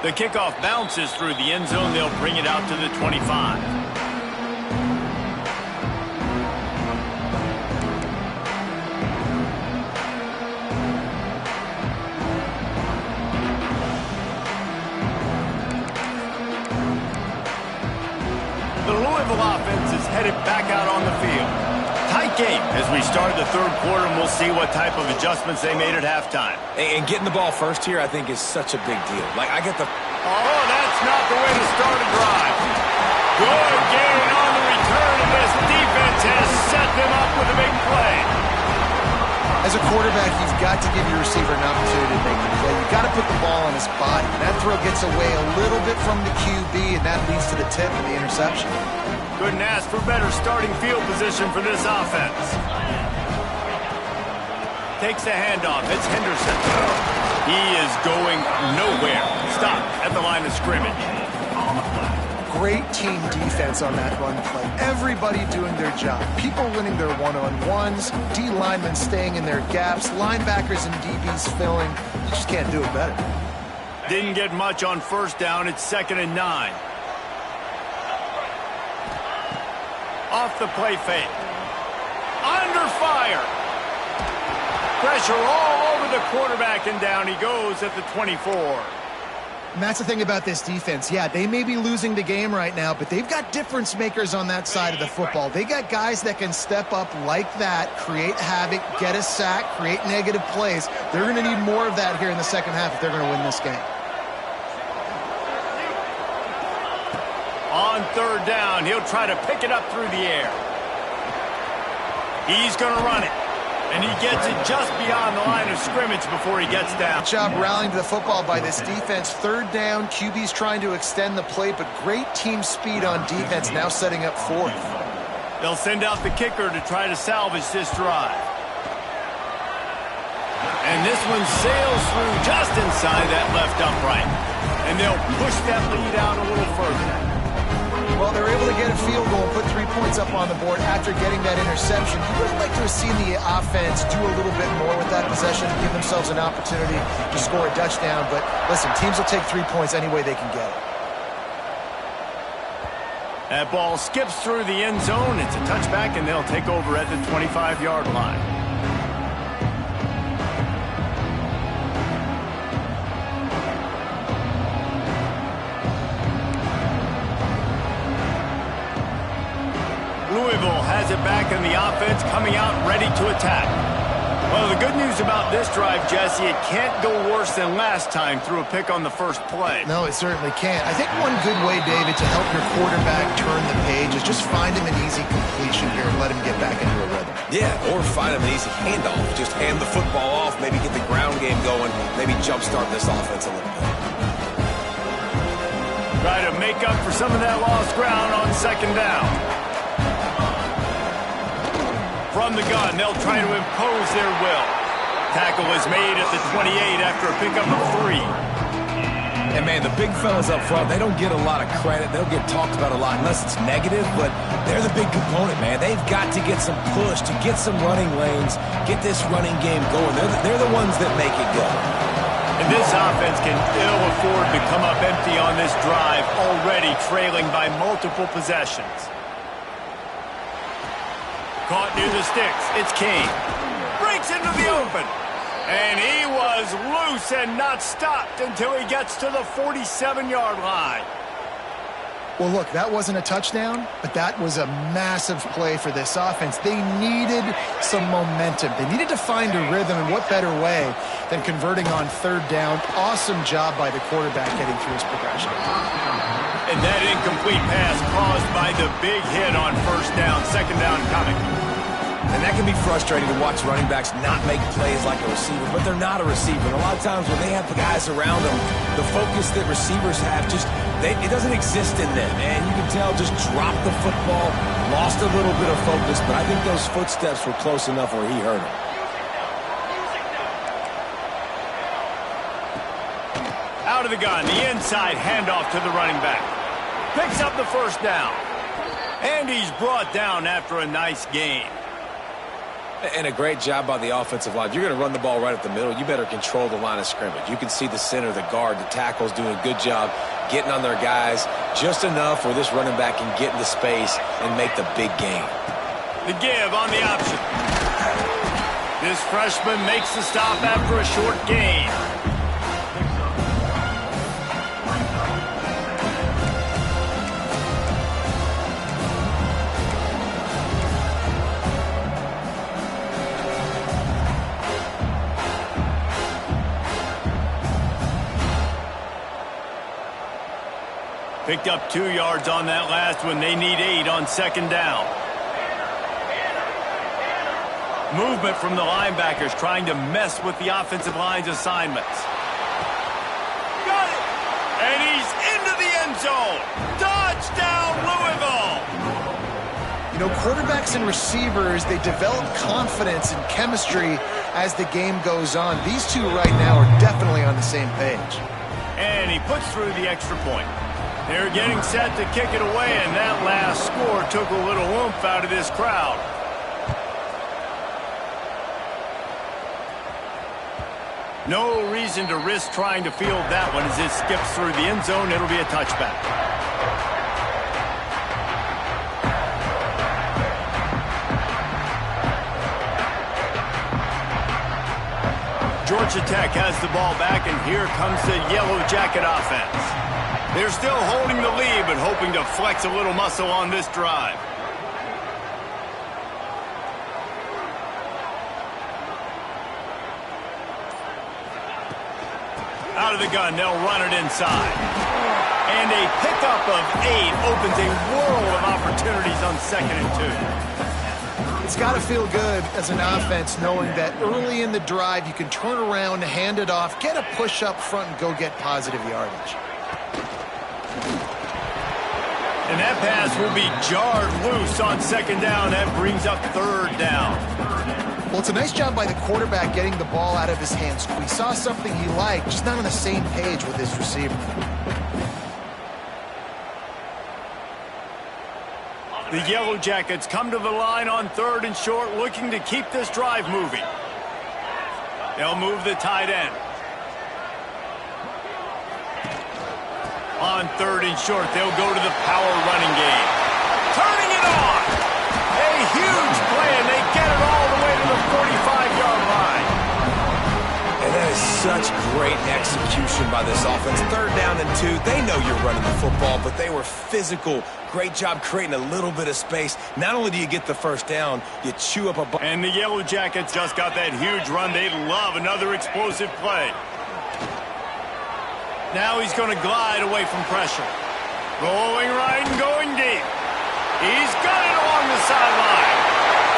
The kickoff bounces through the end zone. They'll bring it out to the 25. The Louisville offense is headed back out on the field. Tight game as we start the third quarter, and we'll see what type of adjustments they made at halftime. And getting the ball first here, I think, is such a big deal. Like, I get the... Oh, that's not the way to start a drive. Good gain on the return, and this defense has set them up with a big play. As a quarterback, you've got to give your receiver an opportunity to make the play. You've got to put the ball on his body. That throw gets away a little bit from the QB, and that leads to the tip and the interception. Couldn't ask for better starting field position for this offense. Takes the handoff. It's Henderson. He is going nowhere. Stop at the line of scrimmage. Great team defense on that run play. Everybody doing their job. People winning their one-on-ones, D linemen staying in their gaps, linebackers and DBs filling. You just can't do it better. Didn't get much on first down. It's 2nd and 9. Off the play fake. Under fire. Pressure all over the quarterback, and down he goes at the 24. And that's the thing about this defense. Yeah, they may be losing the game right now, but they've got difference makers on that side of the football. They got guys that can step up like that, create havoc, get a sack, create negative plays. They're going to need more of that here in the second half if they're going to win this game. On third down, he'll try to pick it up through the air. He's going to run it. And he gets it just beyond the line of scrimmage before he gets down. Good job rallying to the football by this defense. Third down, QB's trying to extend the play, but great team speed on defense, now setting up fourth. They'll send out the kicker to try to salvage this drive. And this one sails through just inside that left upright. And they'll push that lead out a little further. Well, they're able to get a field goal and put 3 points up on the board after getting that interception. You would like to have seen the offense do a little bit more with that possession, give themselves an opportunity to score a touchdown. But listen, teams will take 3 points any way they can get it. That ball skips through the end zone. It's a touchback, and they'll take over at the 25-yard line. Louisville has it back in the offense, coming out ready to attack. Well, the good news about this drive, Jesse, it can't go worse than last time through a pick on the first play. No, it certainly can't. I think one good way, David, to help your quarterback turn the page is just find him an easy completion here and let him get back into a rhythm. Yeah, or find him an easy handoff. Just hand the football off, maybe get the ground game going, maybe jumpstart this offense a little bit. Try to make up for some of that lost ground on second down. From the gun, they'll try to impose their will. Tackle is made at the 28 after a pickup of 3. And, man, the big fellas up front, they don't get a lot of credit. They'll get talked about a lot unless it's negative, but they're the big component, man. They've got to get some push, to get some running lanes, get this running game going. They're the ones that make it go. And this offense can ill afford to come up empty on this drive, already trailing by multiple possessions. Caught near the sticks. It's King. Breaks into the open. And he was loose and not stopped until he gets to the 47-yard line. Well, look, that wasn't a touchdown, but that was a massive play for this offense. They needed some momentum. They needed to find a rhythm, and what better way than converting on third down. Awesome job by the quarterback getting through his progression. And that incomplete pass caused by the big hit on first down, second down coming. And that can be frustrating to watch running backs not make plays like a receiver, but they're not a receiver. And a lot of times when they have the guys around them, the focus that receivers have it doesn't exist in them. And you can tell just dropped the football, lost a little bit of focus, but I think those footsteps were close enough where he heard them. Out of the gun, the inside handoff to the running back. Picks up the first down. And he's brought down after a nice gain. And a great job by the offensive line. If you're going to run the ball right up the middle, you better control the line of scrimmage. You can see the center, the guard, the tackles doing a good job getting on their guys just enough where this running back can get into space and make the big gain. The give on the option. This freshman makes the stop after a short gain. Picked up 2 yards on that last one. They need 8 on second down. Movement from the linebackers trying to mess with the offensive line's assignments. Got it! And he's into the end zone. Touchdown, Louisville! You know, quarterbacks and receivers, they develop confidence and chemistry as the game goes on. These two right now are definitely on the same page. And he puts through the extra point. They're getting set to kick it away, and that last score took a little oomph out of this crowd. No reason to risk trying to field that one as it skips through the end zone. It'll be a touchback. Georgia Tech has the ball back, and here comes the Yellow Jacket offense. They're still holding the lead, but hoping to flex a little muscle on this drive. Out of the gun, they'll run it inside. And a pickup of 8 opens a world of opportunities on 2nd and 2. It's got to feel good as an offense knowing that early in the drive you can turn around, hand it off, get a push up front, and go get positive yardage. And that pass will be jarred loose on 2nd down. That brings up 3rd down. Well, it's a nice job by the quarterback getting the ball out of his hands. We saw something he liked, just not on the same page with his receiver. The Yellow Jackets come to the line on 3rd and short, looking to keep this drive moving. They'll move the tight end. On 3rd and short, they'll go to the power running game. Turning it on! A huge play, and they get it all the way to the 45-yard line. And that is such great execution by this offense. 3rd down and 2. They know you're running the football, but they were physical. Great job creating a little bit of space. Not only do you get the 1st down, you chew up a bunch. And the Yellow Jackets just got that huge run. They'd love another explosive play. Now he's going to glide away from pressure. Rolling right and going deep. He's got it along the sideline.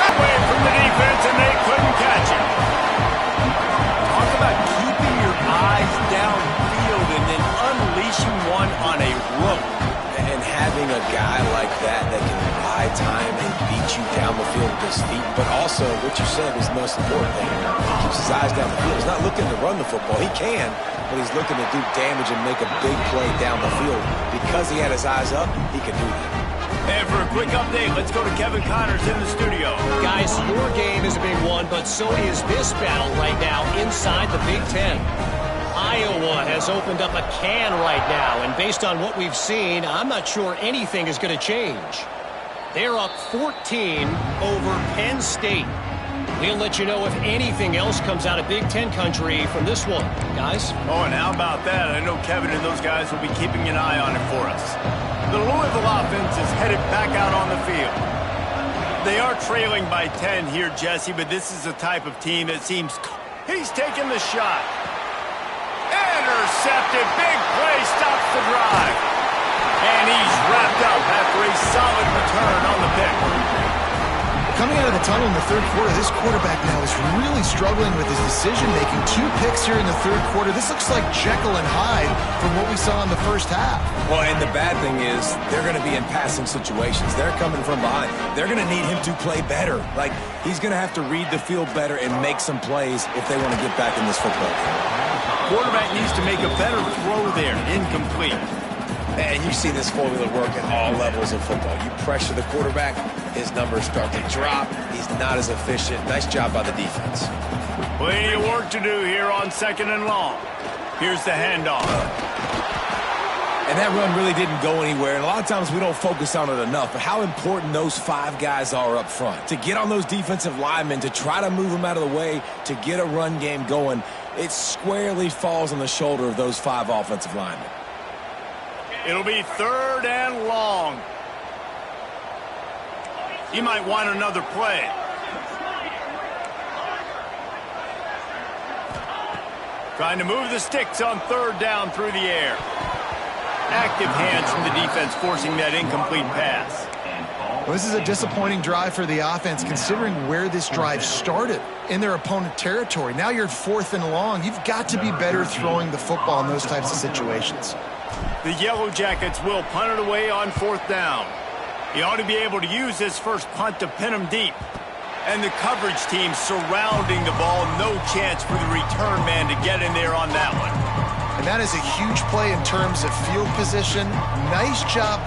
Cut away from the defense, and they couldn't catch him. Talk about keeping your eyes downfield and then unleashing one on a rope. And having a guy like that that can buy time and beat you down the field with his feet, but also what you said is the most important thing. He keeps his eyes down the field. He's not looking to run the football. He can, but he's looking to do damage and make a big play down the field. Because he had his eyes up, he could do that. And for a quick update, let's go to Kevin Connors in the studio. Guys, your game is being won, but so is this battle right now inside the Big Ten. Iowa has opened up a can right now, and based on what we've seen, I'm not sure anything is going to change. They're up 14 over Penn State. We'll let you know if anything else comes out of Big Ten country from this one, guys. Oh, and how about that? I know Kevin and those guys will be keeping an eye on it for us. The Louisville offense is headed back out on the field. They are trailing by 10 here, Jesse, but this is the type of team that seems... He's taking the shot. Intercepted. Big play stops the drive. And he's wrapped up after a solid return on the pick. Coming out of the tunnel in the 3rd quarter, this quarterback now is really struggling with his decision-making. 2 picks here in the 3rd quarter. This looks like Jekyll and Hyde from what we saw in the 1st half. Well, and the bad thing is they're going to be in passing situations. They're coming from behind. They're going to need him to play better. Like, he's going to have to read the field better and make some plays if they want to get back in this football game. Quarterback needs to make a better throw there. Incomplete. And you see this formula work at all levels of football. You pressure the quarterback, his numbers start to drop. He's not as efficient. Nice job by the defense. Plenty of work to do here on 2nd and long. Here's the handoff. And that run really didn't go anywhere. And a lot of times we don't focus on it enough. But how important those 5 guys are up front. To get on those defensive linemen, to try to move them out of the way, to get a run game going, it squarely falls on the shoulder of those 5 offensive linemen. It'll be 3rd and long. He might want another play. Trying to move the sticks on 3rd down through the air. Active hands from the defense forcing that incomplete pass. Well, this is a disappointing drive for the offense considering where this drive started in their opponent territory. Now you're 4th and long. You've got to be better throwing the football in those types of situations. The Yellow Jackets will punt it away on 4th down. He ought to be able to use this first punt to pin him deep. And the coverage team surrounding the ball. No chance for the return man to get in there on that one. And that is a huge play in terms of field position. Nice job